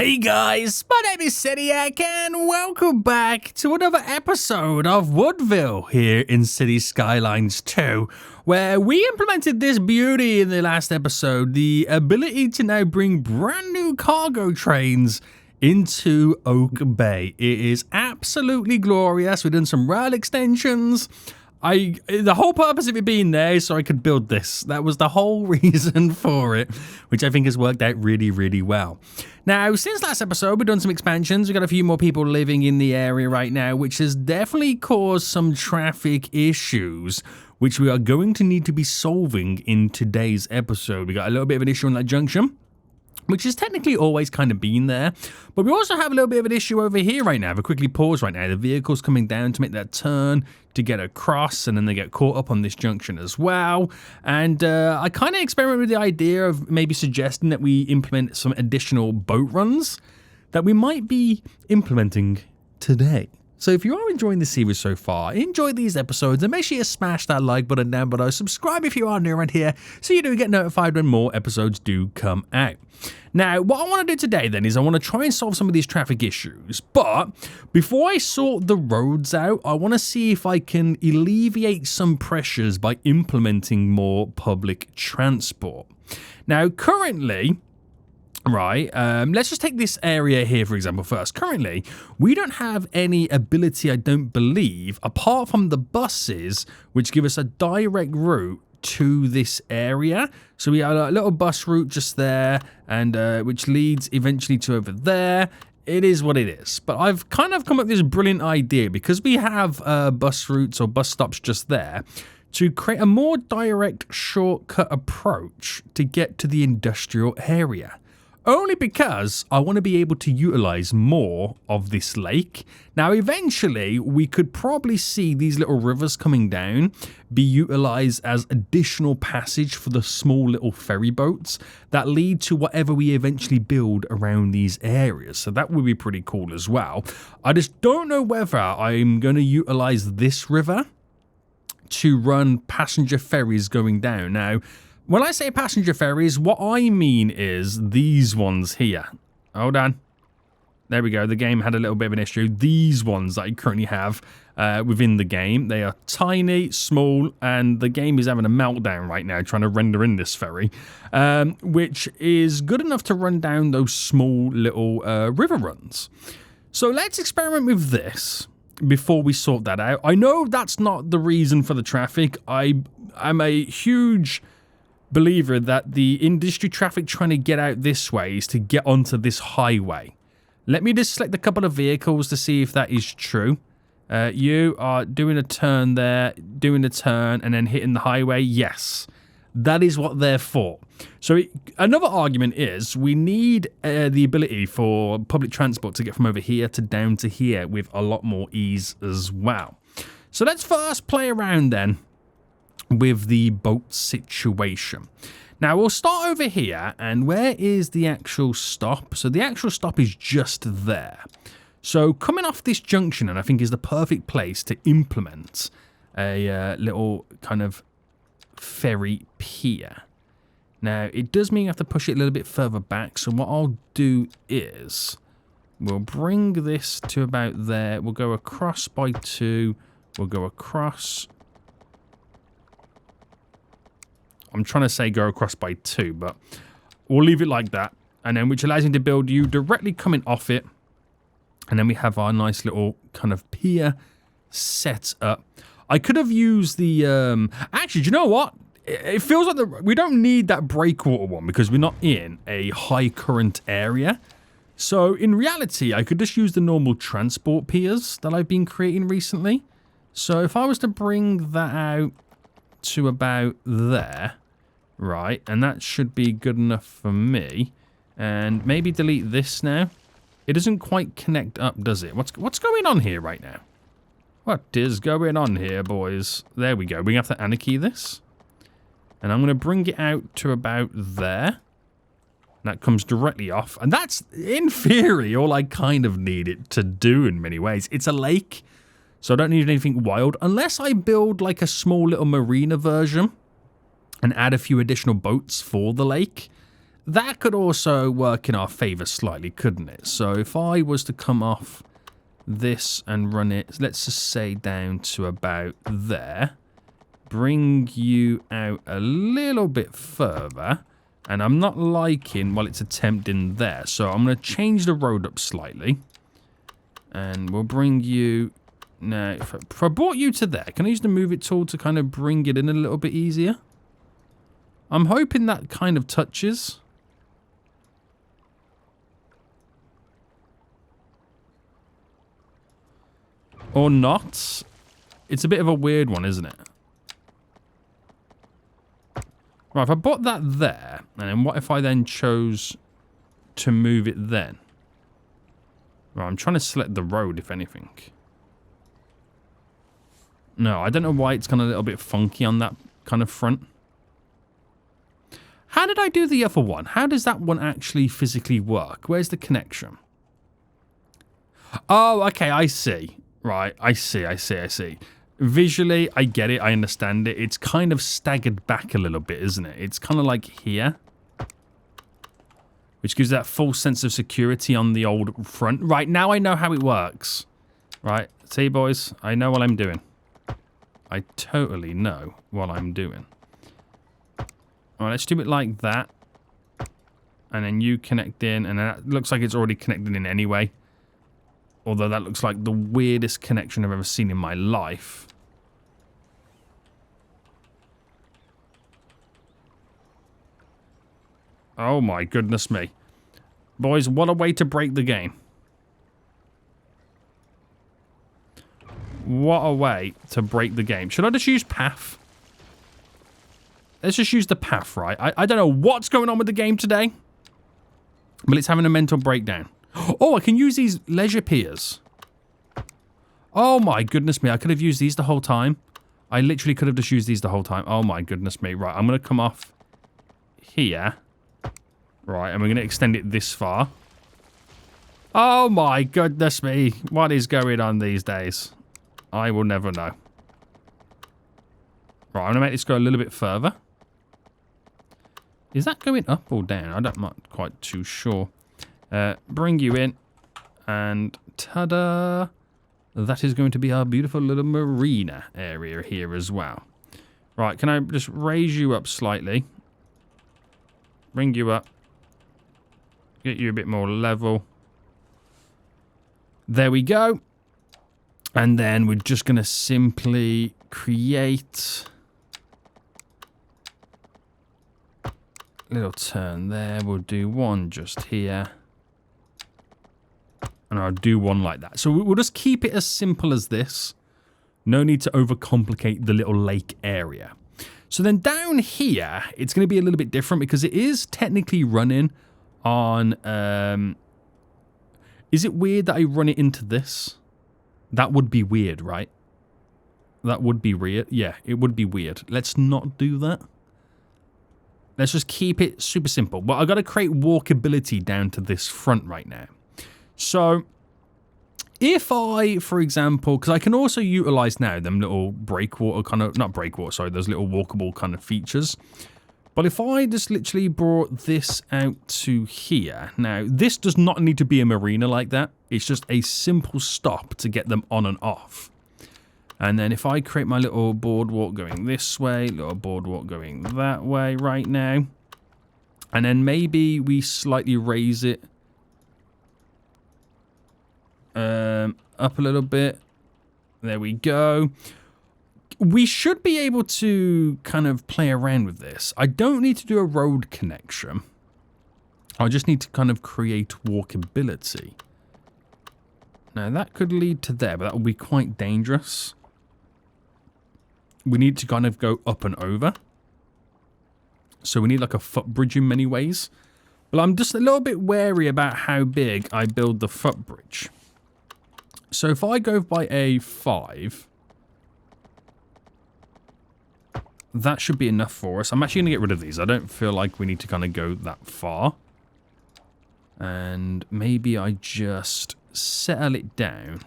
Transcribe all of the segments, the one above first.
Hey guys, my name is Seniac and welcome back to another episode of Woodville here in City Skylines 2, where we implemented this beauty in the last episode, the ability to now bring brand new cargo trains into Oak Bay. It is absolutely glorious. We've done some rail extensions. The whole purpose of it being there is so I could build this. That was the whole reason for it, which I think has worked out really, really well. Now, since last episode, we've done some expansions. We've got a few more people living in the area right now, which has definitely caused some traffic issues, which we are going to need to be solving in today's episode. We got a little bit of an issue on that junction, which has technically always kind of been there. But we also have a little bit of an issue over here right now. If I quickly pause right now, the vehicle's coming down to make that turn to get across, and then they get caught up on this junction as well. And I kind of experiment with the idea of maybe suggesting that we implement some additional boat runs that we might be implementing today. So if you are enjoying the series so far, enjoy these episodes, and make sure you smash that like button down below. Subscribe if you are new around here so you do get notified when more episodes do come out. Now, what I want to do today then is I want to try and solve some of these traffic issues. But before I sort the roads out, I want to see if I can alleviate some pressures by implementing more public transport. Now, currently, right, let's just take this area here, for example, first. Currently, we don't have any ability, I don't believe, apart from the buses, which give us a direct route to this area. So we have a little bus route just there, and which leads eventually to over there. It is what it is. But I've kind of come up with this brilliant idea, because we have bus routes or bus stops just there, to create a more direct shortcut approach to get to the industrial area. Only because I want to be able to utilize more of this lake. Now, eventually, we could probably see these little rivers coming down be utilized as additional passage for the small little ferry boats that lead to whatever we eventually build around these areas. So that would be pretty cool as well. I just don't know whether I'm going to utilize this river to run passenger ferries going down. Now, when I say passenger ferries, what I mean is these ones here. Hold on. There we go. The game had a little bit of an issue. These ones that I currently have within the game. They are tiny, small, and the game is having a meltdown right now trying to render in this ferry, which is good enough to run down those small little river runs. So let's experiment with this before we sort that out. I know that's not the reason for the traffic. I'm a huge believer that the industry traffic trying to get out this way is to get onto this highway. Let me just select a couple of vehicles to see if that is true. You are doing a turn there, doing a turn, and then hitting the highway. Yes, that is what they're for. So another argument is we need the ability for public transport to get from over here to down to here with a lot more ease as well. So let's first play around then with the boat situation. Now we'll start over here, and where is the actual stop? So the actual stop is just there. So coming off this junction, and I think is the perfect place to implement a little kind of ferry pier. Now it does mean you have to push it a little bit further back, so what I'll do is we'll bring this to about there. We'll go across by 2. We'll go across. I'm trying to say go across by 2, but we'll leave it like that. And then which allows you to build you directly coming off it. And then we have our nice little kind of pier set up. I could have used the... actually, do you know what? It feels like we don't need that breakwater one because we're not in a high current area. So in reality, I could just use the normal transport piers that I've been creating recently. So if I was to bring that out to about there... Right, and that should be good enough for me. And maybe delete this now. It doesn't quite connect up, does it? What's going on here right now? What is going on here, boys? There we go. We have to anarchy this. And I'm going to bring it out to about there. That comes directly off. And that's, in theory, all I kind of need it to do in many ways. It's a lake, so I don't need anything wild. Unless I build like a small little marina version and add a few additional boats for the lake. that could also work in our favor slightly, couldn't it? So if I was to come off this and run it, let's just say down to about there, bring you out a little bit further, and I'm not liking while it's attempting there, so I'm going to change the road up slightly, and we'll bring you, now if I brought you to there, can I use the move it tool to kind of bring it in a little bit easier? I'm hoping that kind of touches. Or not. It's a bit of a weird one, isn't it? Right, if I bought that there, and then what if I then chose to move it then? Right, I'm trying to select the road, if anything. No, I don't know why it's kind of a little bit funky on that kind of front. How did I do the other one? How does that one actually physically work? Where's the connection? Oh, okay, I see. Right, I see. Visually, I get it, I understand it. It's kind of staggered back a little bit, isn't it? It's kind of like here. Which gives that full sense of security on the old front. Right, now I know how it works. Right, see, boys, I know what I'm doing. I totally know what I'm doing. Alright, let's do it like that. And then you connect in, and that looks like it's already connected in anyway. Although that looks like the weirdest connection I've ever seen in my life. Oh my goodness me. Boys, what a way to break the game. What a way to break the game. Should I just use path? Let's just use the path, right? I don't know what's going on with the game today. But it's having a mental breakdown. Oh, I can use these leisure piers. Oh my goodness me, I could have used these the whole time. I literally could have just used these the whole time. Oh my goodness me. Right, I'm going to come off here. Right, and we're going to extend it this far. Oh my goodness me. What is going on these days? I will never know. Right, I'm going to make this go a little bit further. Is that going up or down? I'm not quite too sure. Bring you in, and ta-da! That is going to be our beautiful little marina area here as well. Right, can I just raise you up slightly? Bring you up. Get you a bit more level. There we go. And then we're just going to simply create a little turn there. We'll do one just here. And I'll do one like that. So we'll just keep it as simple as this. No need to overcomplicate the little lake area. So then down here, it's going to be a little bit different because it is technically running on... is it weird that I run it into this? That would be weird, right? That would be weird. Yeah, it would be weird. Let's not do that. Let's just keep it super simple. But I've got to create walkability down to this front right now. So, if I, for example, because I can also utilize now them little breakwater kind of, not breakwater, sorry, those little walkable kind of features. But if I just literally brought this out to here, now this does not need to be a marina like that. It's just a simple stop to get them on and off. And then if I create my little boardwalk going this way, little boardwalk going that way right now. And then maybe we slightly raise it up a little bit. There we go. We should be able to kind of play around with this. I don't need to do a road connection. I just need to kind of create walkability. Now that could lead to there, but that would be quite dangerous. We need to kind of go up and over. So we need like a footbridge in many ways. But I'm just a little bit wary about how big I build the footbridge. So if I go by a 5, that should be enough for us. I'm actually going to get rid of these. I don't feel like we need to kind of go that far. And maybe I just settle it down.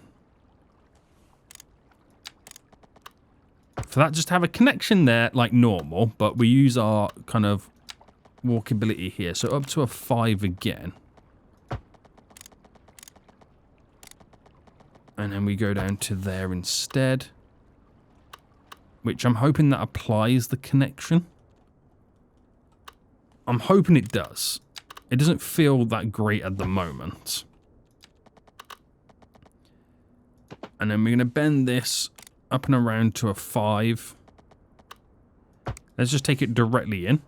For that just have a connection there like normal, but we use our kind of walkability here. So up to a 5 again. And then we go down to there instead. Which I'm hoping that applies the connection. I'm hoping it does. It doesn't feel that great at the moment. And then we're going to bend this up and around to a 5. Let's just take it directly in.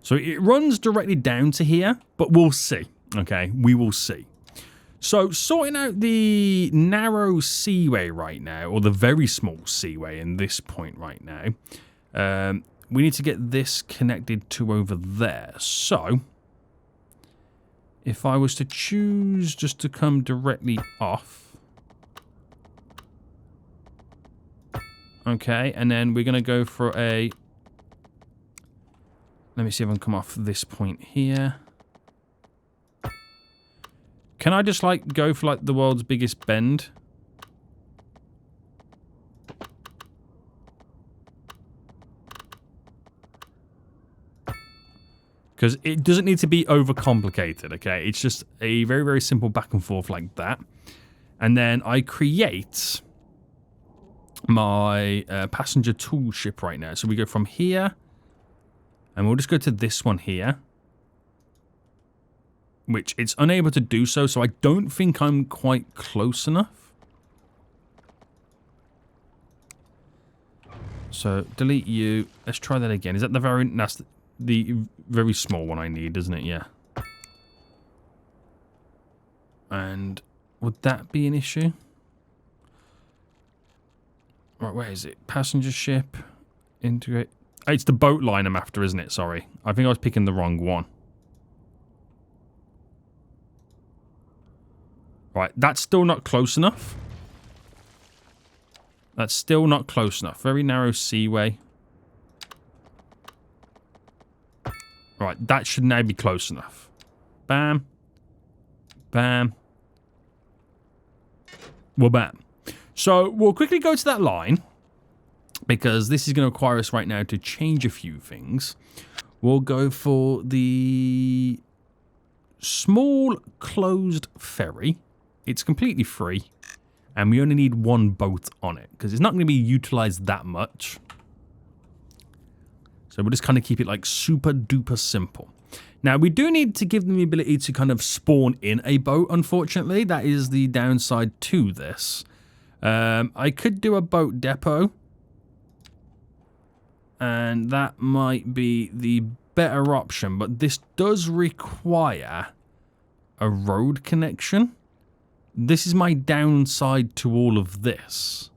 So it runs directly down to here, but we'll see. Okay, we will see. So sorting out the narrow seaway right now, or the very small seaway in this point right now, we need to get this connected to over there. So if I was to choose just to come directly off. Okay, and then we're going to go for a... Let me see if I can come off this point here. Can I just, like, go for, like, the world's biggest bend? Because it doesn't need to be overcomplicated, okay? It's just a very, very simple back and forth like that. And then I create my passenger tool ship right now. So we go from here, and we'll just go to this one here. Which it's unable to do so, so I don't think I'm quite close enough. So delete you. Let's try that again. Is that the very... That's the very small one I need, isn't it? Yeah. And would that be an issue? Right, where is it? Passenger ship. Integrate. Oh, it's the boat line I'm after, isn't it? Sorry. I think I was picking the wrong one. Right, that's still not close enough. That's still not close enough. Very narrow seaway. Right, that should now be close enough. Bam. Bam. Well, bam. So, we'll quickly go to that line. Because this is going to require us right now to change a few things. We'll go for the small closed ferry. It's completely free, and we only need one boat on it, because it's not going to be utilized that much. So we'll just kind of keep it like super duper simple. Now, we do need to give them the ability to kind of spawn in a boat, unfortunately. That is the downside to this. I could do a boat depot, and that might be the better option, but this does require a road connection. This is my downside to all of this.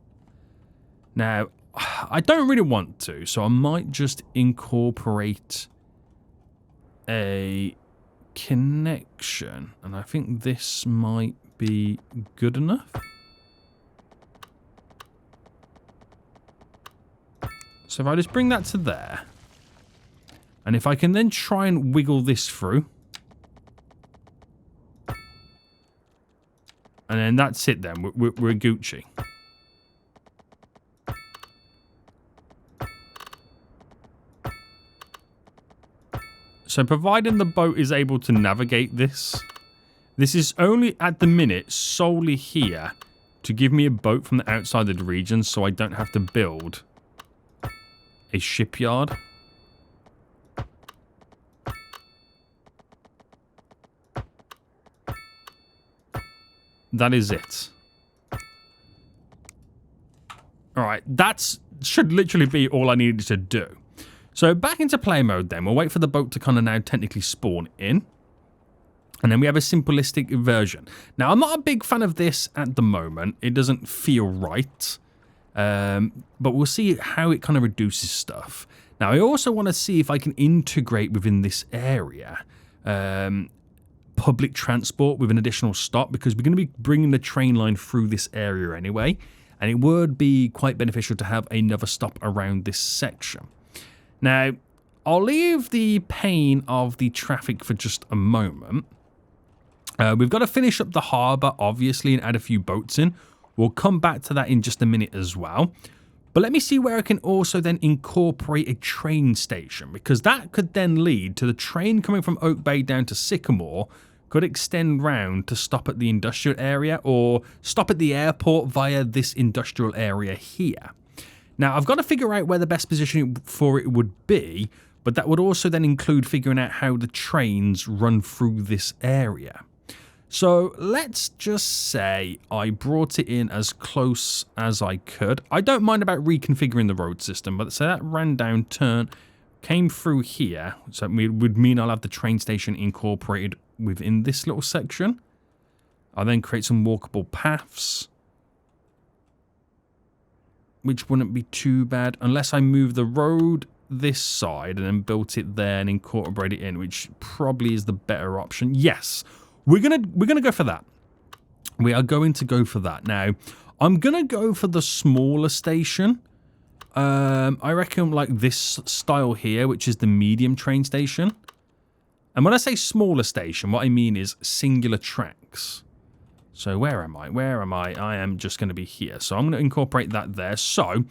Now, I don't really want to, so I might just incorporate a connection. And I think this might be good enough. So if I just bring that to there, and if I can then try and wiggle this through, and then that's it then, we're Gucci. So providing the boat is able to navigate this, this is only at the minute solely here to give me a boat from the outside of the region so I don't have to build a shipyard. That is it. Alright, that should literally be all I needed to do. So back into play mode then. We'll wait for the boat to kind of now technically spawn in. And then we have a simplistic version. Now, I'm not a big fan of this at the moment. It doesn't feel right. But we'll see how it kind of reduces stuff. Now, I also want to see if I can integrate within this area public transport with an additional stop, because we're going to be bringing the train line through this area anyway. And it would be quite beneficial to have another stop around this section. Now, I'll leave the pain of the traffic for just a moment. We've got to finish up the harbour, obviously, and add a few boats in. We'll come back to that in just a minute as well. But let me see where I can also then incorporate a train station, because that could then lead to the train coming from Oak Bay down to Sycamore could extend round to stop at the industrial area or stop at the airport via this industrial area here. Now, I've got to figure out where the best position for it would be, but that would also then include figuring out how the trains run through this area. So let's just say I brought it in as close as I could. I don't mind about reconfiguring the road system, but so that ran down, turn, came through here. So it would mean I'll have the train station incorporated within this little section. I'll then create some walkable paths, which wouldn't be too bad unless I move the road this side and then built it there and incorporate it in, which probably is the better option. Yes. We're gonna go for that. We are going to go for that. Now, I'm gonna go for the smaller station. I reckon like this style here, which is the medium train station. And when I say smaller station, what I mean is singular tracks. So where am I? Where am I? I am just going to be here. So I'm going to incorporate that there. So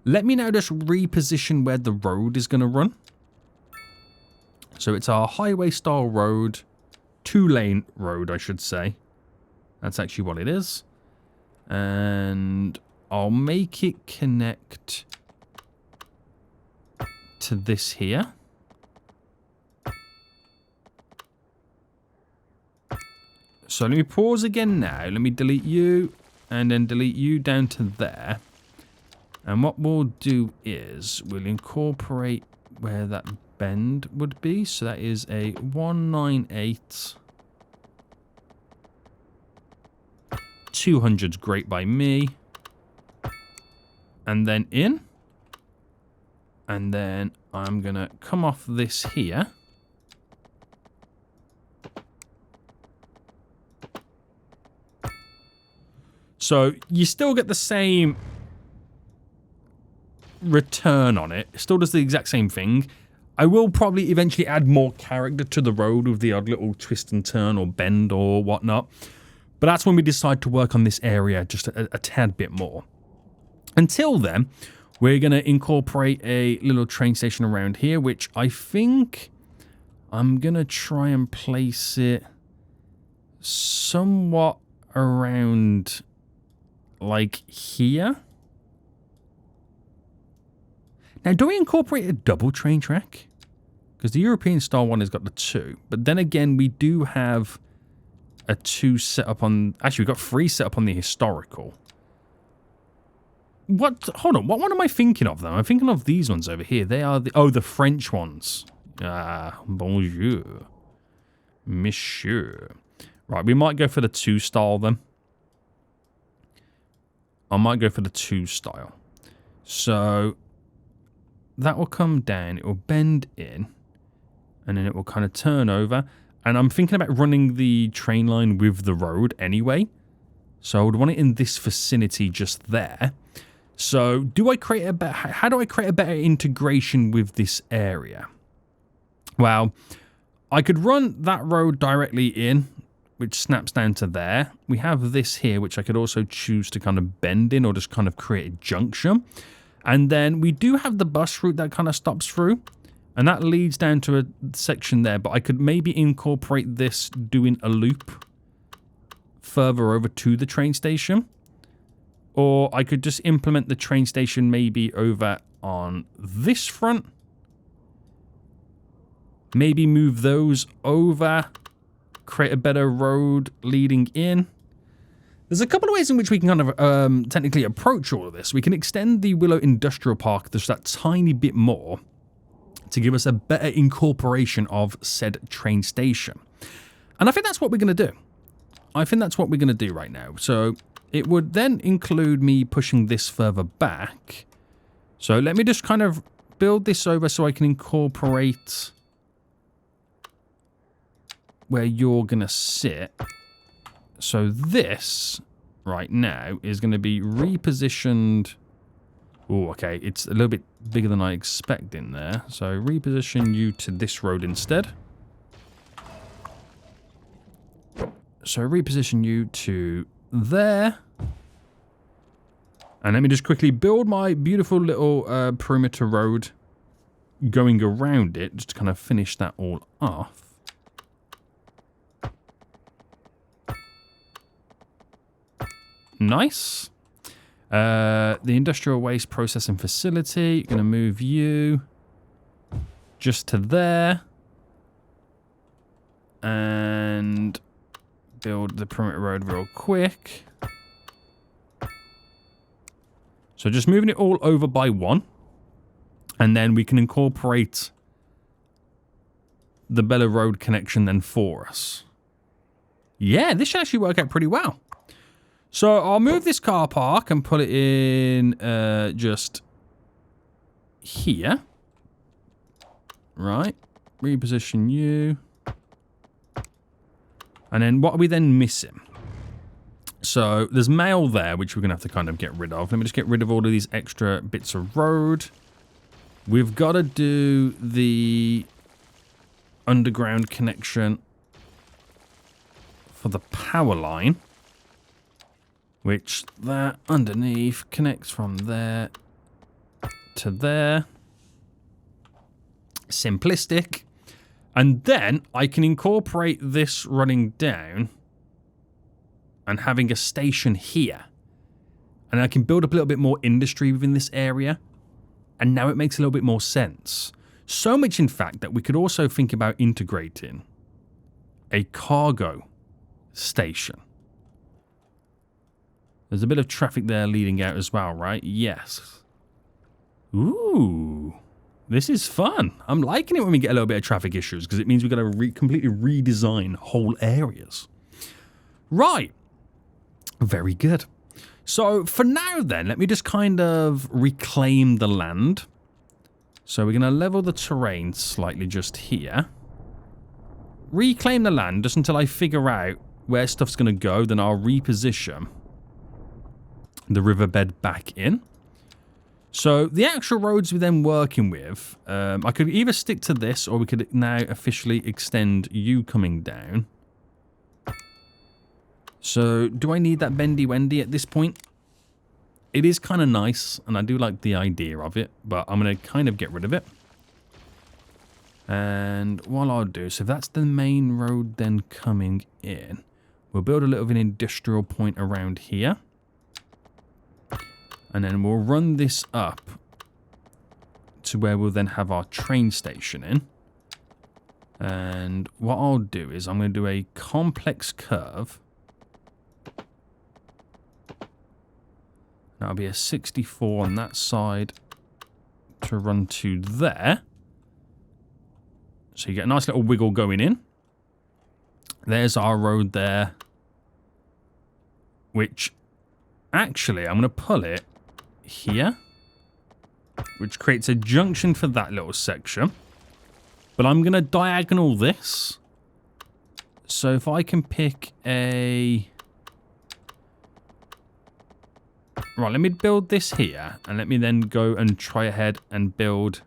let me now just reposition where the road is going to run. So it's our highway style road. 2-lane road, I should say. That's actually what it is. And I'll make it connect to this here. So let me pause again now. Let me delete you and then delete you down to there. And what we'll do is we'll incorporate where that bend would be. So that is a 198. 200's great by me. And then in. And then I'm going to come off this here. So you still get the same return on it. It still does the exact same thing. I will probably eventually add more character to the road with the odd little twist and turn or bend or whatnot. But that's when we decide to work on this area just a tad bit more. Until then, we're going to incorporate a little train station around here, which I think I'm going to try and place it somewhat around like here. Now, do we incorporate a double train track? Because the European style one has got the 2. But then again, we do have a 2 set up on... Actually, we've got 3 set up on the historical. What? Hold on. What one am I thinking of, then? I'm thinking of these ones over here. They are the... Oh, the French ones. Ah, bonjour. Monsieur. Right, we might go for the 2 style, then. I might go for the 2 style. So... that will come down, it will bend in, and then it will kind of turn over. And I'm thinking about running the train line with the road anyway. So I would want it in this vicinity just there. So do I create a better, how do I create a better integration with this area? Well, I could run that road directly in, which snaps down to there. We have this here, which I could also choose to kind of bend in or just kind of create a junction. And then we do have the bus route that kind of stops through. And that leads down to a section there. But I could maybe incorporate this doing a loop further over to the train station. Or I could just implement the train station maybe over on this front. Maybe move those over. Create a better road leading in. There's a couple of ways in which we can kind of technically approach all of this. We can extend the Willow Industrial Park just that tiny bit more to give us a better incorporation of said train station. And I think that's what we're going to do. I think that's what we're going to do right now. So it would then include me pushing this further back. So let me just kind of build this over so I can incorporate where you're going to sit. So this right now is going to be repositioned. Oh, okay. It's a little bit bigger than I expect in there. So reposition you to this road instead. So reposition you to there. And let me just quickly build my beautiful little perimeter road going around it, just to kind of finish that all off. Nice. The industrial waste processing facility, going to move you just to there. And build the perimeter road real quick. So just moving it all over by one. And then we can incorporate the Bella Road connection then for us. Yeah, this should actually work out pretty well. So I'll move this car park and put it in just here. Right. Reposition you. And then what are we then missing? So there's mail there, which we're going to have to kind of get rid of. Let me just get rid of all of these extra bits of road. We've got to do the underground connection for the power line. Which that underneath connects from there to there. Simplistic. And then I can incorporate this running down and having a station here. And I can build up a little bit more industry within this area. And now it makes a little bit more sense. So much, in fact, that we could also think about integrating a cargo station. There's a bit of traffic there leading out as well, right? Yes. Ooh. This is fun. I'm liking it when we get a little bit of traffic issues because it means we've got to completely redesign whole areas. Right. Very good. So for now then, let me just kind of reclaim the land. So we're going to level the terrain slightly just here. Reclaim the land just until I figure out where stuff's going to go. Then I'll reposition the riverbed back in. So the actual roads we're then working with, I could either stick to this or we could now officially extend you coming down. So do I need that bendy wendy at this point? It is kind of nice and I do like the idea of it, but I'm going to kind of get rid of it. And what I'll do, so that's the main road then coming in. We'll build a little bit of an industrial point around here. And then we'll run this up to where we'll then have our train station in. And what I'll do is I'm going to do a complex curve. That'll be a 64 on that side to run to there. So you get a nice little wiggle going in. There's our road there. Which, actually, I'm going to pull it here, which creates a junction for that little section. But I'm going to diagonal this. So if I can pick a... Right, let me build this here. And let me then go and try ahead and build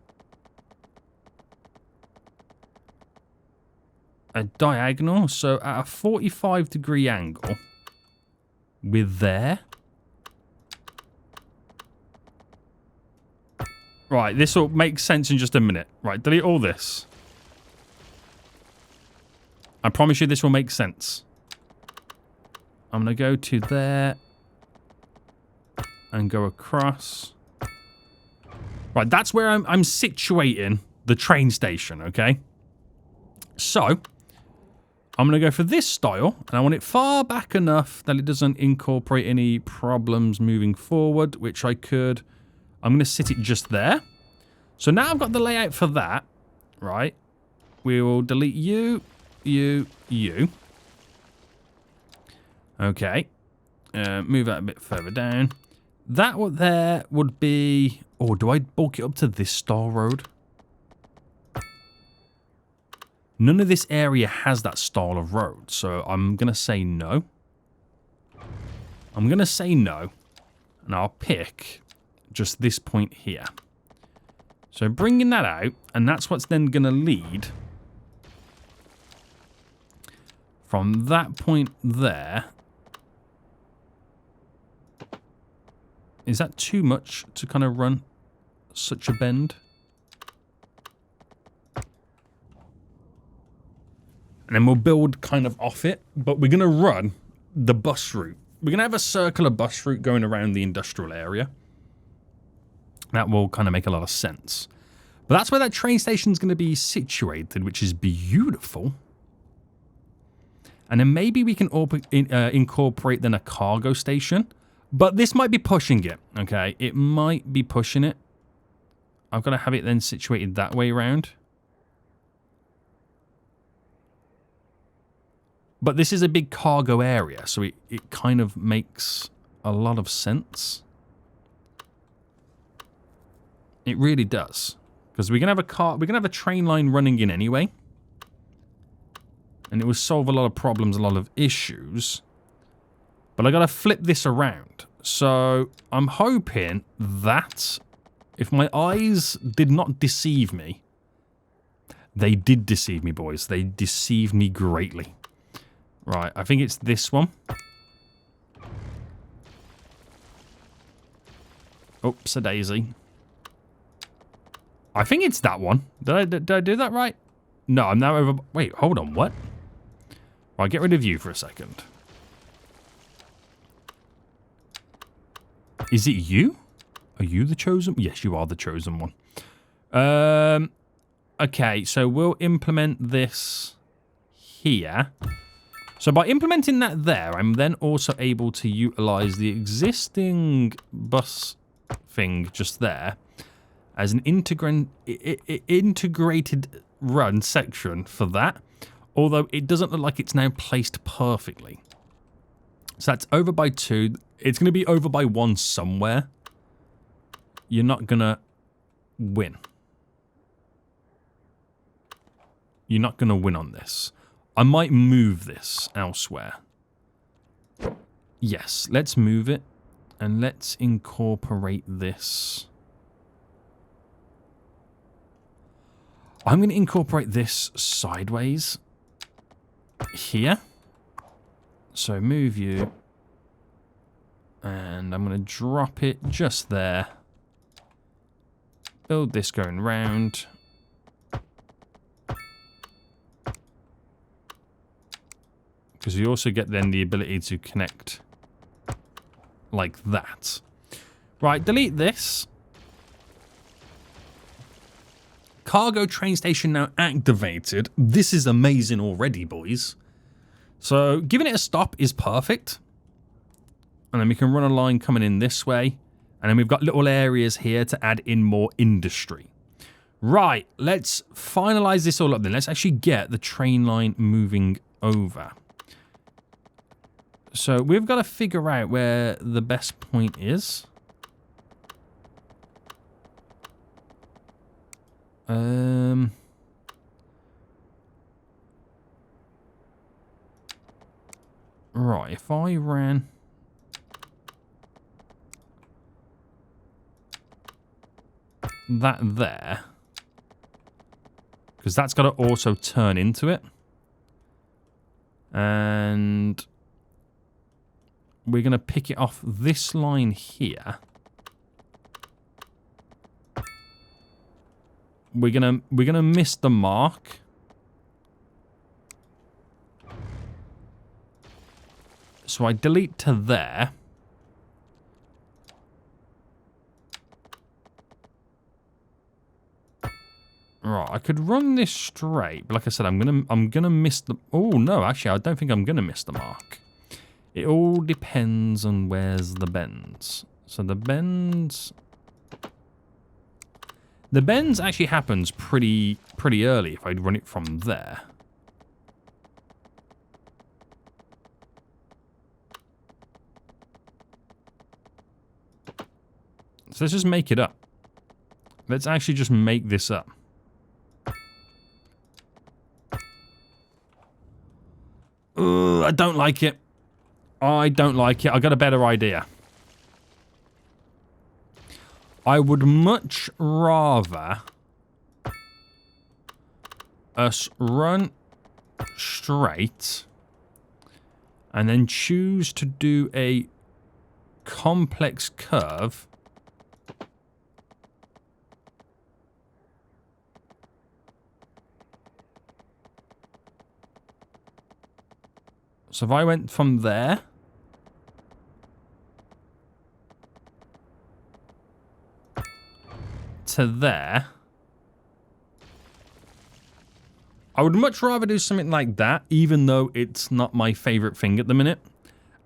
a diagonal. So at a 45-degree angle with there. Right, this will make sense in just a minute. Right, delete all this. I promise you this will make sense. I'm going to go to there. And go across. Right, that's where I'm situating the train station, okay? So, I'm going to go for this style. And I want it far back enough that it doesn't incorporate any problems moving forward, which I could... I'm going to sit it just there. So now I've got the layout for that, right? We will delete you, you, you. Okay. Move that a bit further down. That one there would be... Or do I bulk it up to this star road? None of this area has that style of road, so I'm going to say no. I'm going to say no. And I'll pick just this point here. So bringing that out, and that's what's then going to lead from that point there Is that too much to kind of run such a bend? And then we'll build kind of off it, but we're going to run the bus route. We're going to have a circular bus route going around the industrial area. That will kind of make a lot of sense. But that's where that train station is going to be situated, which is beautiful. And then maybe we can incorporate then a cargo station. But this might be pushing it, okay? It might be pushing it. I've got to have it then situated that way around. But this is a big cargo area, so it kind of makes a lot of sense. It really does. Because we're gonna have a train line running in anyway. And it will solve a lot of problems, a lot of issues. But I gotta flip this around. So I'm hoping that if my eyes did not deceive me, they did deceive me, boys. They deceived me greatly. Right, I think it's this one. Oops, a daisy. I think it's that one. Did I do that right? No, I'm now over... Wait, hold on, what? Right, get rid of you for a second. Is it you? Are you the chosen? Yes, you are the chosen one. Okay, so we'll implement this here. So by implementing that there, I'm then also able to utilize the existing bus thing just there as an integrated run section for that. Although it doesn't look like it's now placed perfectly. So that's over by 2. It's going to be over by 1 somewhere. You're not going to win. You're not going to win on this. I might move this elsewhere. Yes, let's move it. And let's incorporate this. I'm going to incorporate this sideways. Here. So move you. And I'm going to drop it just there. Build this going round. Because you also get then the ability to connect like that. Right, delete this. Cargo train station now activated. This is amazing already, boys. So giving it a stop is perfect. And then we can run a line coming in this way. And then we've got little areas here to add in more industry. Right, let's finalize this all up then. Let's actually get the train line moving over. So we've got to figure out where the best point is. Right, if I ran... that there... because that's got to also turn into it. And... we're going to pick it off this line here. We're gonna miss the mark. So I delete to there. Right, I could run this straight, but like I said, I'm gonna miss the... oh no, actually I don't think I'm gonna miss the mark. It all depends on where's the bends. So the bends... the bends actually happens pretty early if I run it from there. So let's just make it up. Let's actually just make this up. I don't like it. I don't like it. I got a better idea. I would much rather us run straight and then choose to do a complex curve. So if I went from there to there, I would much rather do something like that, even though it's not my favorite thing at the minute.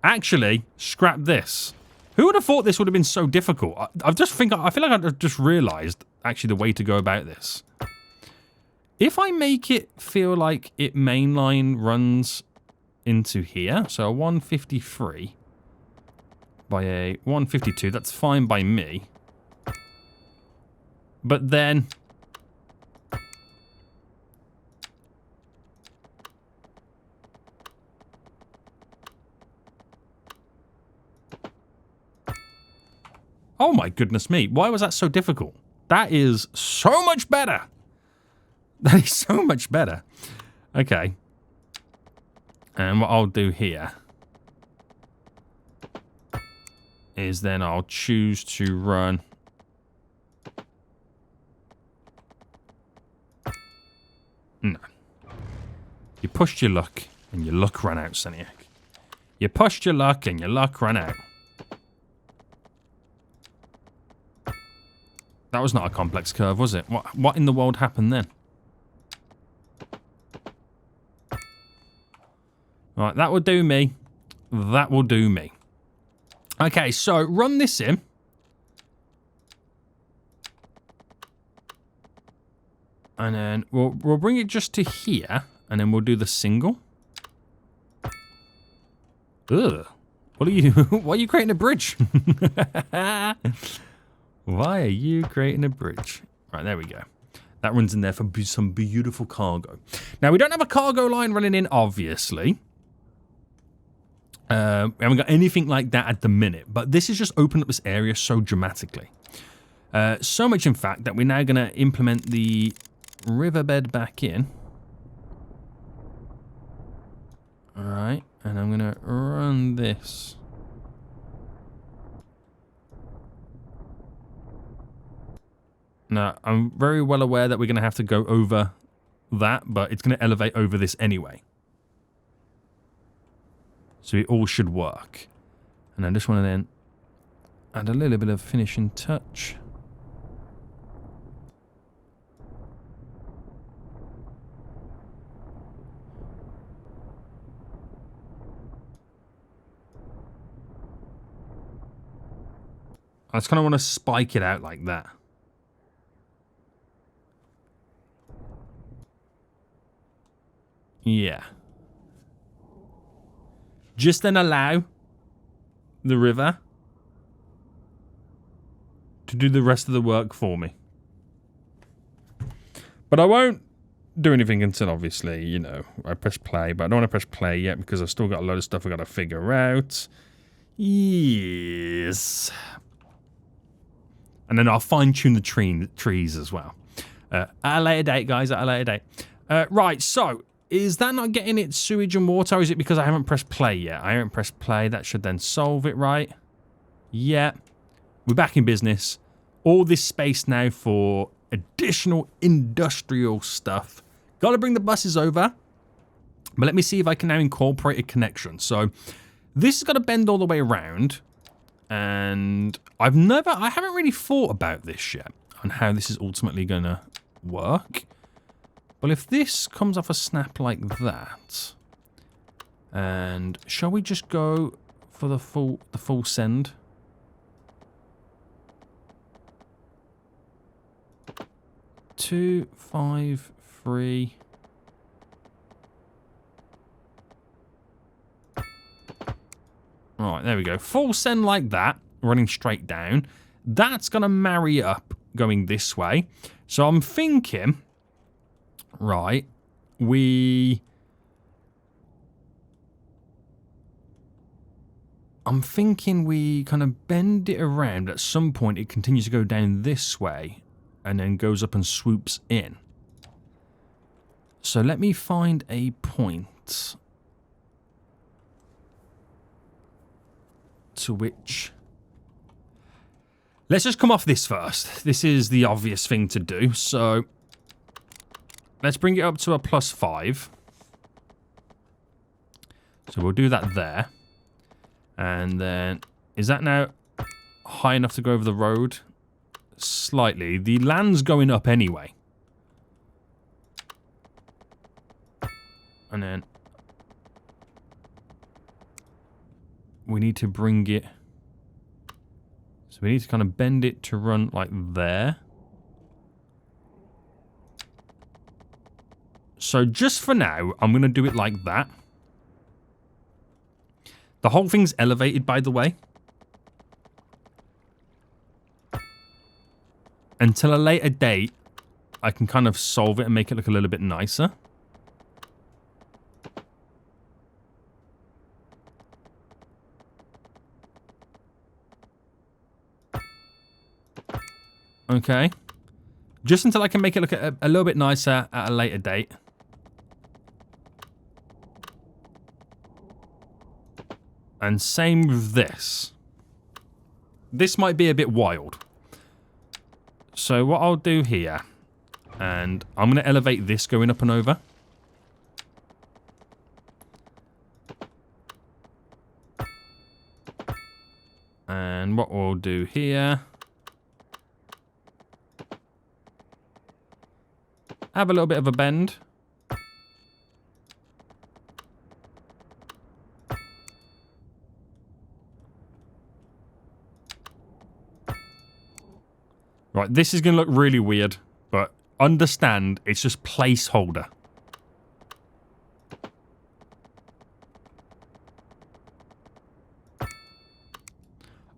Actually, scrap this. Who would have thought this would have been so difficult? I feel like I've just realized actually the way to go about this. If I make it feel like it mainline runs into here, so a 153 by a 152, that's fine by me. But then oh my goodness me, why was that so difficult? That is so much better. That is so much better. Okay. And what I'll do here is then I'll choose to run no. You pushed your luck and your luck ran out, Seniac. You pushed your luck and your luck ran out. That was not a complex curve, was it? What in the world happened then? Right, that will do me. That will do me. Okay, so run this in. And then we'll bring it just to here. And then we'll do the single. Ugh. What are you... Why are you creating a bridge? Why are you creating a bridge? Right, there we go. That runs in there for some beautiful cargo. Now, we don't have a cargo line running in, obviously. We haven't got anything like that at the minute. But this has just opened up this area so dramatically. So much, in fact, that we're now going to implement the riverbed back in. Alright, and I'm going to run this. Now, I'm very well aware that we're going to have to go over that, but it's going to elevate over this anyway. So it all should work. And I just want to then add a little bit of finishing touch. I just kind of want to spike it out like that. Yeah. Just then allow the river to do the rest of the work for me. But I won't do anything until, obviously, you know, I press play. But I don't want to press play yet because I've still got a load of stuff I've got to figure out. Yes. And then I'll fine-tune the trees as well. At a later date, guys, at a later date. Right, so... Is that not getting its sewage and water, or is it because I haven't pressed play yet? I haven't pressed play. That should then solve it, right? Yeah. We're back in business. All this space now for additional industrial stuff. Got to bring the buses over. But let me see if I can now incorporate a connection. So this has got to bend all the way around. And I haven't really thought about this yet on how this is ultimately going to work. Well, if this comes off a snap like that, and shall we just go for the full send? Two, 5, 3. Right, there we go. Full send like that, running straight down. That's going to marry up going this way. So I'm thinking... Right, I'm thinking we kind of bend it around. At some point, it continues to go down this way and then goes up and swoops in. So let me find a point to which Let's just come off this first. This is the obvious thing to do. So let's bring it up to a +5. So we'll do that there. And then, is that now high enough to go over the road? Slightly. The land's going up anyway. And then we need to bring it. So we need to kind of bend it to run like there. So just for now, I'm going to do it like that. The whole thing's elevated, by the way. Until a later date, I can kind of solve it and make it look a little bit nicer. Okay. Just until I can make it look a little bit nicer at a later date. And same with this. This might be a bit wild. So what I'll do here, and I'm going to elevate this going up and over. And what we'll do here, have a little bit of a bend. Right, this is going to look really weird, but understand it's just placeholder.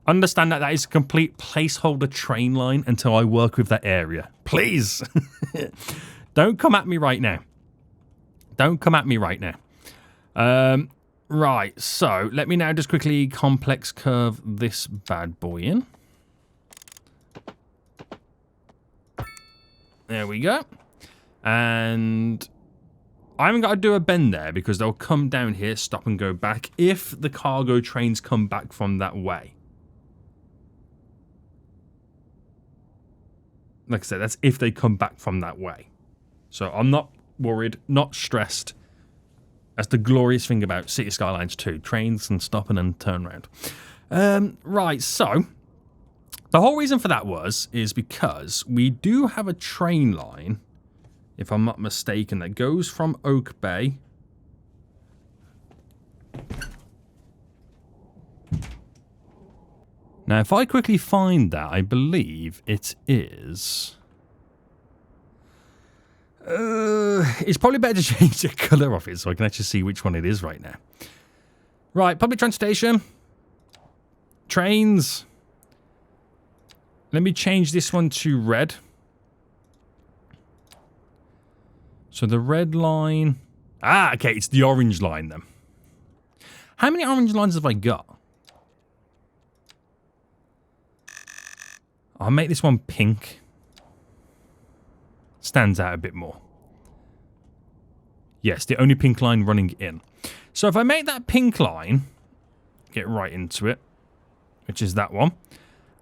Understand that that is a complete placeholder train line until I work with that area. Please! Don't come at me right now. Don't come at me right now. Right, so let me now just quickly complex curve this bad boy in. There we go. And I haven't got to do a bend there because they'll come down here, stop and go back if the cargo trains come back from that way. Like I said, that's if they come back from that way. So I'm not worried, not stressed. That's the glorious thing about City Skylines 2. Trains can stop and then turn around. Right, so the whole reason for that is because we do have a train line, if I'm not mistaken, that goes from Oak Bay. Now, if I quickly find that, I believe it is... it's probably better to change the colour of it so I can actually see which one it is right now. Right, public transportation. Trains. Let me change this one to red. So the red line... Ah, okay, it's the orange line then. How many orange lines have I got? I'll make this one pink. Stands out a bit more. Yes, the only pink line running in. So if I make that pink line, get right into it, which is that one,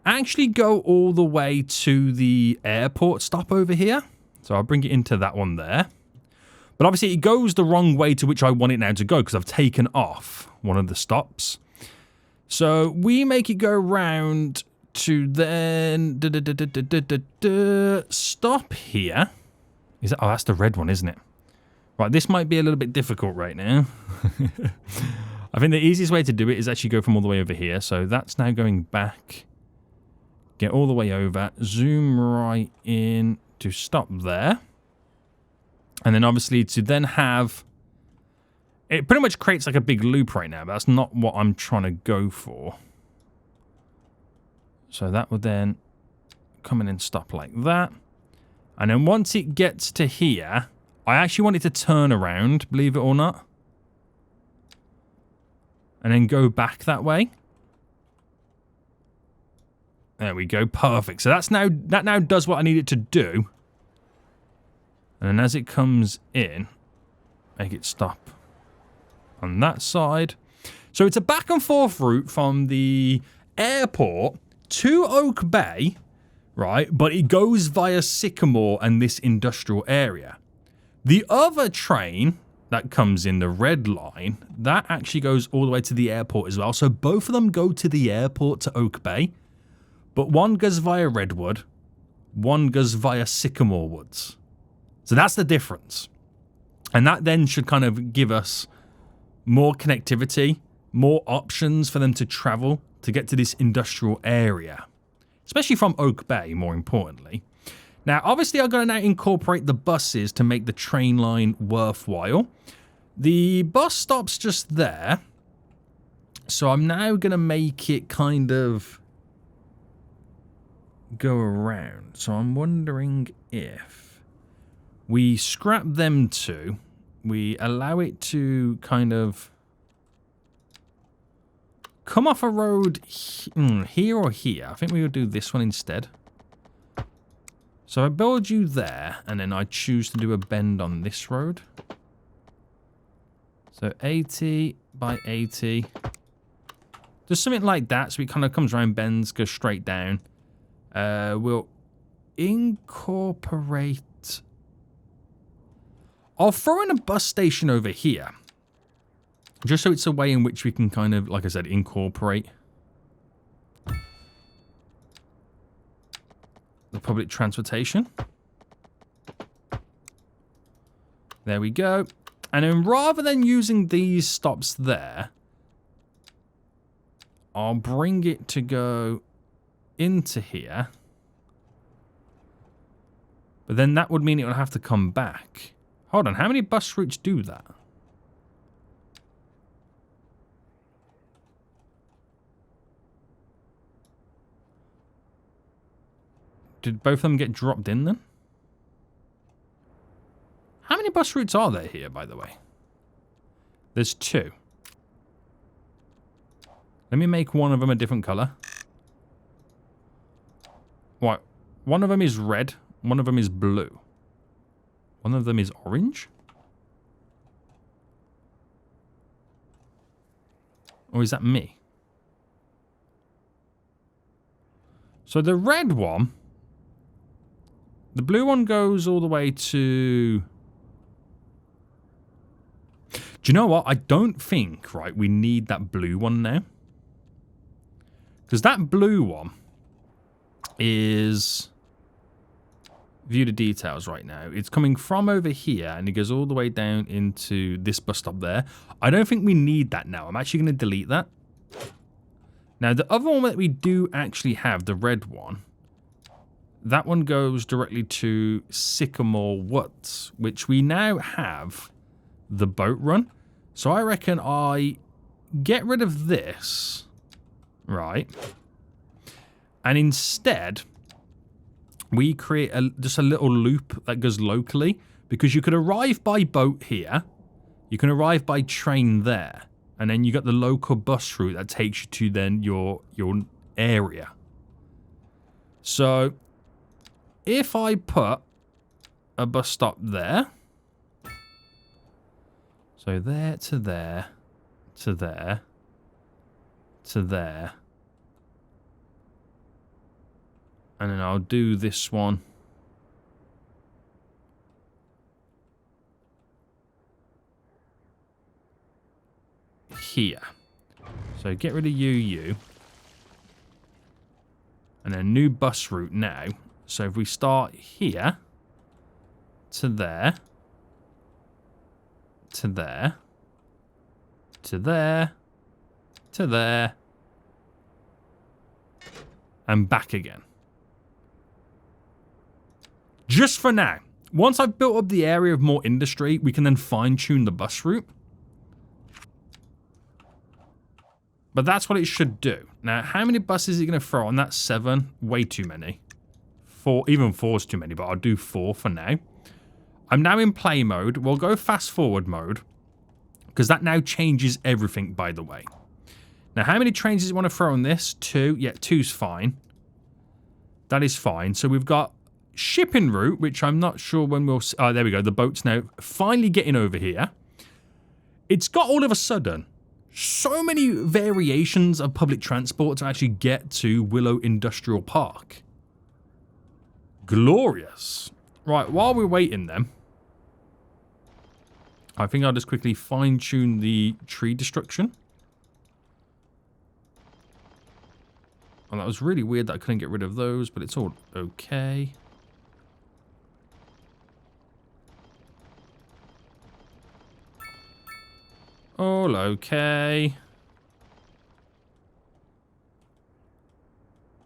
actually go all the way to the airport stop over here. So I'll bring it into that one there. But obviously it goes the wrong way to which I want it now to go because I've taken off one of the stops. So we make it go round to then stop here. Is that? Oh, that's the red one, isn't it? Right, this might be a little bit difficult right now. I think the easiest way to do it is actually go from all the way over here. So that's now going back. Get all the way over. Zoom right in to stop there. And then obviously to then have... It pretty much creates like a big loop right now, but that's not what I'm trying to go for. So that would then come in and stop like that. And then once it gets to here, I actually want it to turn around, believe it or not. And then go back that way. There we go, perfect. So that now does what I need it to do. And then as it comes in, make it stop on that side. So it's a back and forth route from the airport to Oak Bay, right? But it goes via Sycamore and this industrial area. The other train that comes in, the red line, that actually goes all the way to the airport as well. So both of them go to the airport to Oak Bay, but one goes via Redwood, one goes via Sycamore Woods. So that's the difference. And that then should kind of give us more connectivity, more options for them to travel to get to this industrial area, especially from Oak Bay, more importantly. Now, obviously, I've got to now incorporate the buses to make the train line worthwhile. The bus stop's just there, so I'm now going to make it kind of go around. So I'm wondering if we scrap them two, we allow it to kind of come off a road here or here. I think we will do this one instead. So I build you there, and then I choose to do a bend on this road. So 80 by 80. Just something like that, so it kind of comes around, bends, goes straight down. We'll incorporate... I'll throw in a bus station over here. Just so it's a way in which we can kind of, like I said, incorporate the public transportation. There we go. And then rather than using these stops there, I'll bring it to go into here. But then that would mean it would have to come back. Hold on, how many bus routes do that? Did both of them get dropped in then? How many bus routes are there here, by the way? There's 2. Let me make one of them a different color. What? One of them is red. One of them is blue. One of them is orange? Or is that me? So the red one... The blue one goes all the way to... Do you know what? I don't think, right, we need that blue one now. Because that blue one is... View the details right now. It's coming from over here, and it goes all the way down into this bus stop there. I don't think we need that now. I'm actually going to delete that. Now, the other one that we do actually have, the red one... That one goes directly to Sycamore Woods, which we now have the boat run. So I reckon I get rid of this, right? And instead, we create just a little loop that goes locally, because you could arrive by boat here, you can arrive by train there, and then you got the local bus route that takes you to then your area. So... If I put a bus stop there, so there to there, to there, to there, and then I'll do this one here. So get rid of you, and a new bus route now. So if we start here, to there, to there, to there, to there, and back again. Just for now. Once I've built up the area of more industry, we can then fine-tune the bus route. But that's what it should do. Now, how many buses are you going to throw on that? 7? Way too many. 4, even 4 is too many, but I'll do 4 for now. I'm now in play mode. We'll go fast forward mode, because that now changes everything, by the way. Now, how many trains do you want to throw on this? 2. Yeah, 2's fine. That is fine. So we've got shipping route, which I'm not sure when we'll... Oh, there we go. The boat's now finally getting over here. It's got all of a sudden So many variations of public transport to actually get to Willow Industrial Park. Glorious. Right, while we're waiting then, I think I'll just quickly fine-tune the tree destruction. Well, that was really weird that I couldn't get rid of those, but it's all okay. All okay.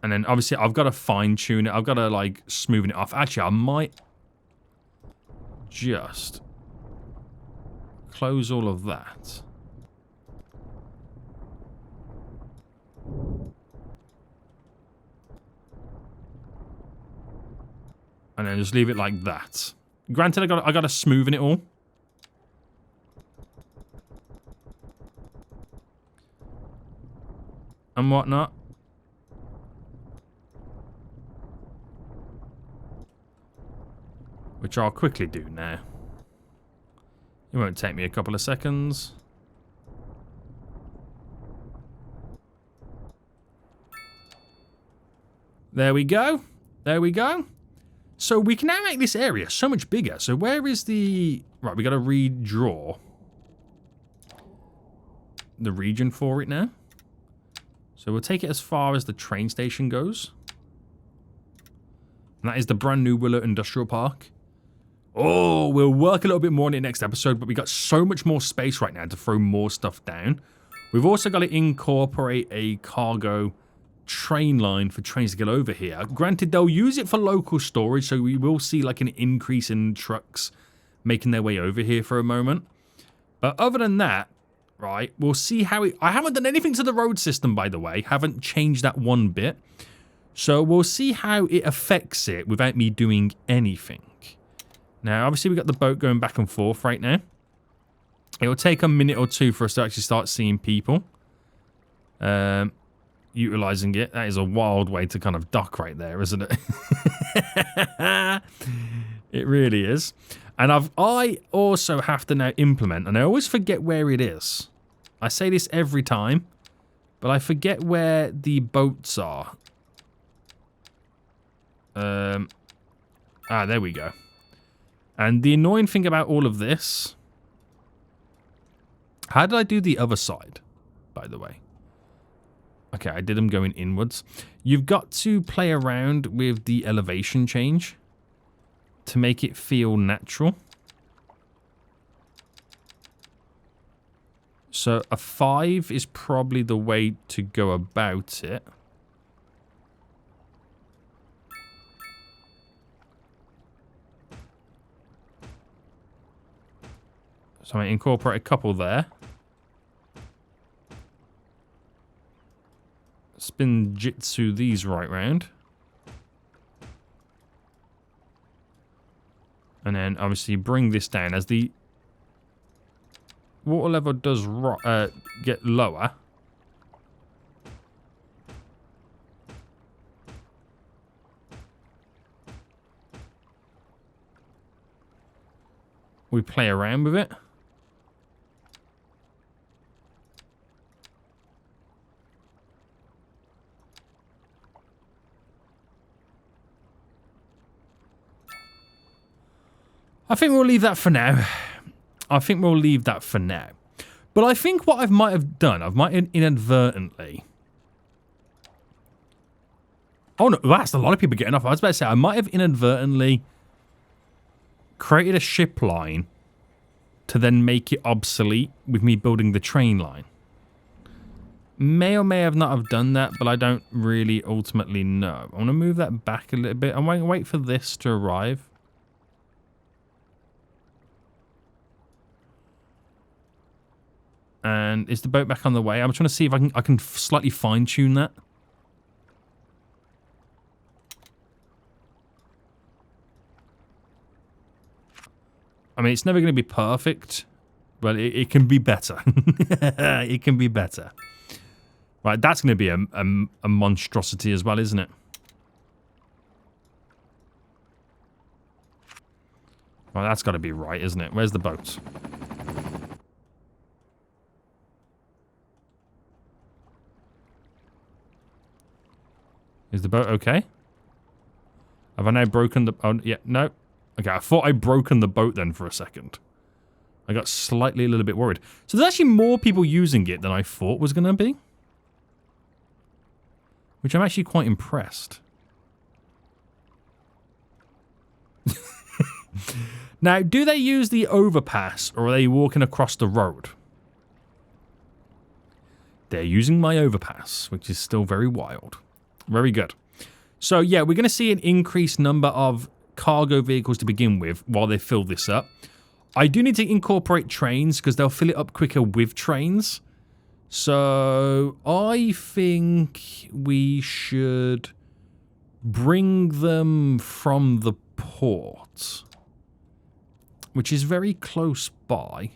And then obviously I've got to fine-tune it. I've got to like smoothen it off. Actually, I might just close all of that. And then just leave it like that. Granted, I got to smoothen it all. And whatnot. Which I'll quickly do now. It won't take me a couple of seconds. There we go. There we go. So we can now make this area so much bigger. So where is the... Right, we got to redraw the region for it now. So we'll take it as far as the train station goes. And that is the brand new Willow Industrial Park. Oh, we'll work a little bit more on it next episode, but we got so much more space right now to throw more stuff down. We've also got to incorporate a cargo train line for trains to get over here. Granted, they'll use it for local storage, so we will see like an increase in trucks making their way over here for a moment. But other than that, right, we'll see how it... I haven't done anything to the road system, by the way. Haven't changed that one bit. So we'll see how it affects it without me doing anything. Now, obviously, we've got the boat going back and forth right now. It will take a minute or two for us to actually start seeing people. Utilizing it. That is a wild way to kind of dock right there, isn't it? It really is. And I also have to now implement, and I always forget where it is. I say this every time, but I forget where the boats are. There we go. And the annoying thing about all of this... How did I do the other side, by the way? Okay, I did them going inwards. You've got to play around with the elevation change to make it feel natural. So a 5 is probably the way to go about it. So I incorporate a couple there. Spin jitsu these right round. And then obviously bring this down. As the water level does get lower, we play around with it. I think we'll leave that for now. I think we'll leave that for now. But I think what I might have done, I might have inadvertently... Oh no, that's a lot of people getting off. I was about to say, I might have inadvertently created a ship line to then make it obsolete with me building the train line. May or may have not have done that, but I don't really ultimately know. I want to move that back a little bit. I'm going to wait for this to arrive. And is the boat back on the way? I'm trying to see if I can slightly fine-tune that. I mean, it's never going to be perfect, but it can be better. It can be better. Right, that's going to be a monstrosity as well, isn't it? Well, that's got to be right, isn't it? Where's the boat? Is the boat okay? Have I now broken the... Oh, yeah, no. Okay, I thought I'd broken the boat then for a second. I got slightly a little bit worried. So there's actually more people using it than I thought was going to be. Which I'm actually quite impressed. Now, do they use the overpass or are they walking across the road? They're using my overpass, which is still very wild. Very good. So, yeah, we're going to see an increased number of cargo vehicles to begin with while they fill this up. I do need to incorporate trains because they'll fill it up quicker with trains. So, I think we should bring them from the port, which is very close by.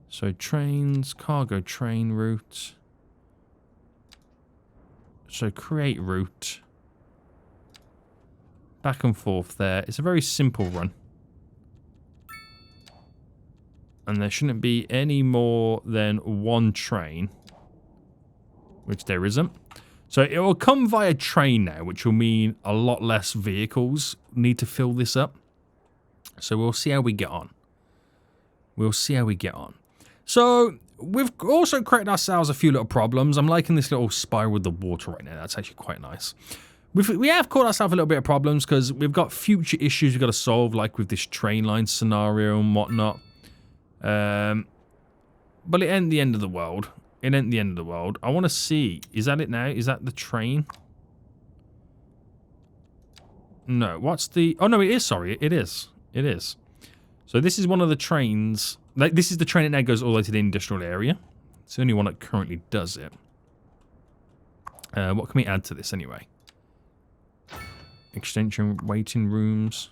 So, trains, cargo train route. So, create route. Back and forth there. It's a very simple run. And there shouldn't be any more than one train. Which there isn't. So, it will come via train now, which will mean a lot less vehicles need to fill this up. So, we'll see how we get on. We'll see how we get on. So, we've also created ourselves a few little problems. I'm liking this little spiral with the water right now. That's actually quite nice. We have caught ourselves a little bit of problems because we've got future issues we've got to solve, like with this train line scenario and whatnot. But it ain't the end of the world. It ain't the end of the world. I want to see. Is that it now? Is that the train? No. What's the... Oh, no, it is. Sorry. It is. It is. So this is one of the trains... Like, this is the train that now goes all the way to the industrial area. It's the only one that currently does it. What can we add to this anyway? Extension waiting rooms.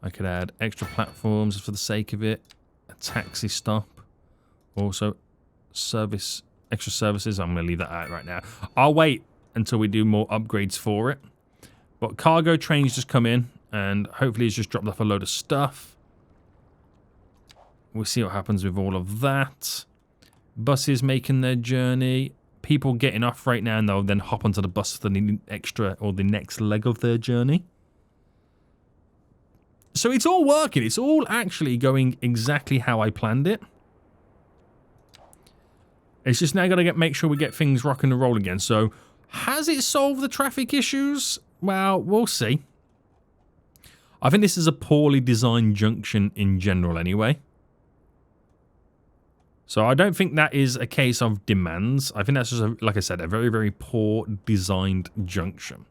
I could add extra platforms for the sake of it. A taxi stop. Also, extra services. I'm going to leave that out right now. I'll wait until we do more upgrades for it. But cargo trains just come in. And hopefully it's just dropped off a load of stuff. We'll see what happens with all of that. Buses making their journey. People getting off right now and they'll then hop onto the bus for the extra or the next leg of their journey. So it's all working. It's all actually going exactly how I planned it. It's just now got to make sure we get things rocking and roll again. So has it solved the traffic issues? Well, we'll see. I think this is a poorly designed junction in general anyway. So I don't think that is a case of demands. I think that's just, like I said, a very, very poor designed junction.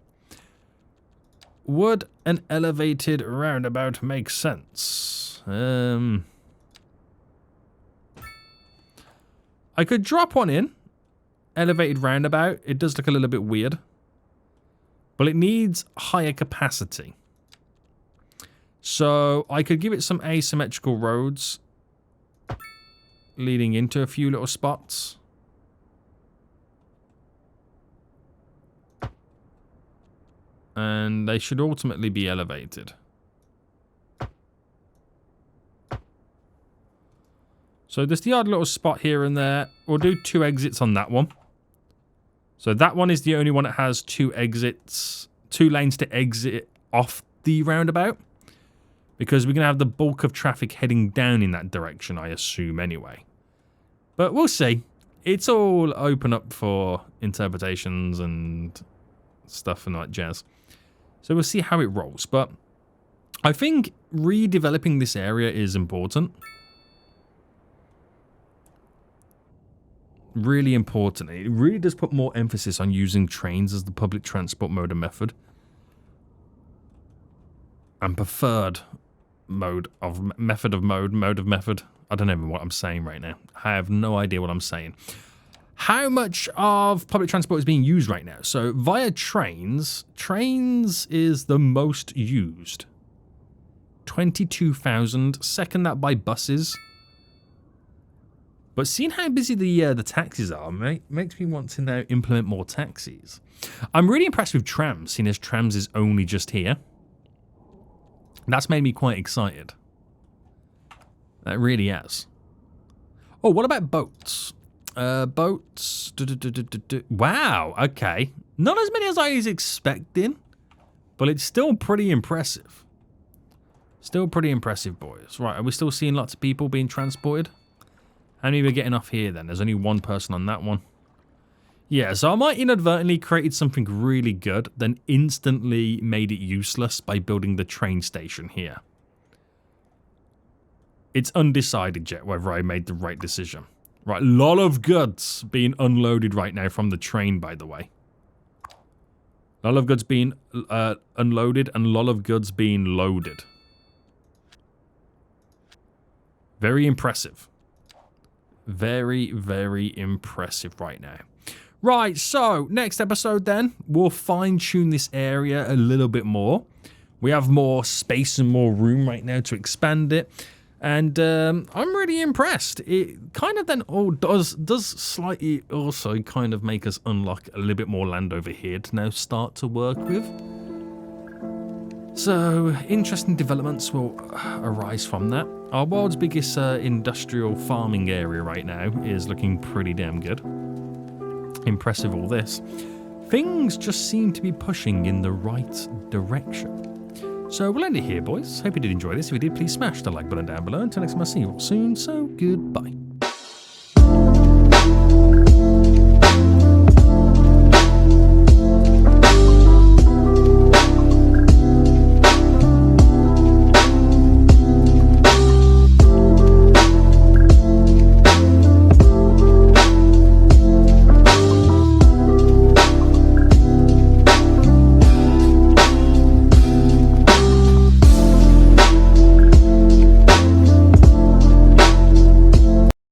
Would an elevated roundabout make sense? I could drop one in. Elevated roundabout. It does look a little bit weird. But it needs higher capacity. So I could give it some asymmetrical roads leading into a few little spots. And they should ultimately be elevated. So just the odd little spot here and there. We'll do 2 exits on that one. So that one is the only one that has 2 exits, 2 lanes to exit off the roundabout. Because we're going to have the bulk of traffic heading down in that direction, I assume, anyway. But we'll see. It's all open up for interpretations and stuff and that jazz. So we'll see how it rolls. But I think redeveloping this area is important. Really important. It really does put more emphasis on using trains as the public transport mode and method. And preferred mode of method. I don't know what I'm saying right now. I have no idea what I'm saying. How much of public transport is being used right now? So via trains, trains is the most used. 22,000. Second that by buses. But seeing how busy the taxis are makes me want to now implement more taxis. I'm really impressed with trams, seeing as trams is only just here. That's made me quite excited. That really has. Oh, what about boats? Boats. Wow, okay. Not as many as I was expecting, but it's still pretty impressive. Still pretty impressive, boys. Right, are we still seeing lots of people being transported? How many are we getting off here, then? There's only one person on that one. Yeah, so I might inadvertently created something really good, then instantly made it useless by building the train station here. It's undecided yet whether I made the right decision. Right, a lot of goods being unloaded right now from the train, by the way. A lot of goods being unloaded and a lot of goods being loaded. Very impressive. Very, very impressive right now. Right, so next episode then, we'll fine-tune this area a little bit more. We have more space and more room right now to expand it. And I'm really impressed. It kind of then does slightly also kind of make us unlock a little bit more land over here to now start to work with. So interesting developments will arise from that. Our world's biggest industrial farming area right now is looking pretty damn good. Impressive all this. Things just seem to be pushing in the right direction. So we'll end it here, boys. Hope you did enjoy this. If you did, please smash the like button down below. Until next time, I'll see you all soon. So goodbye.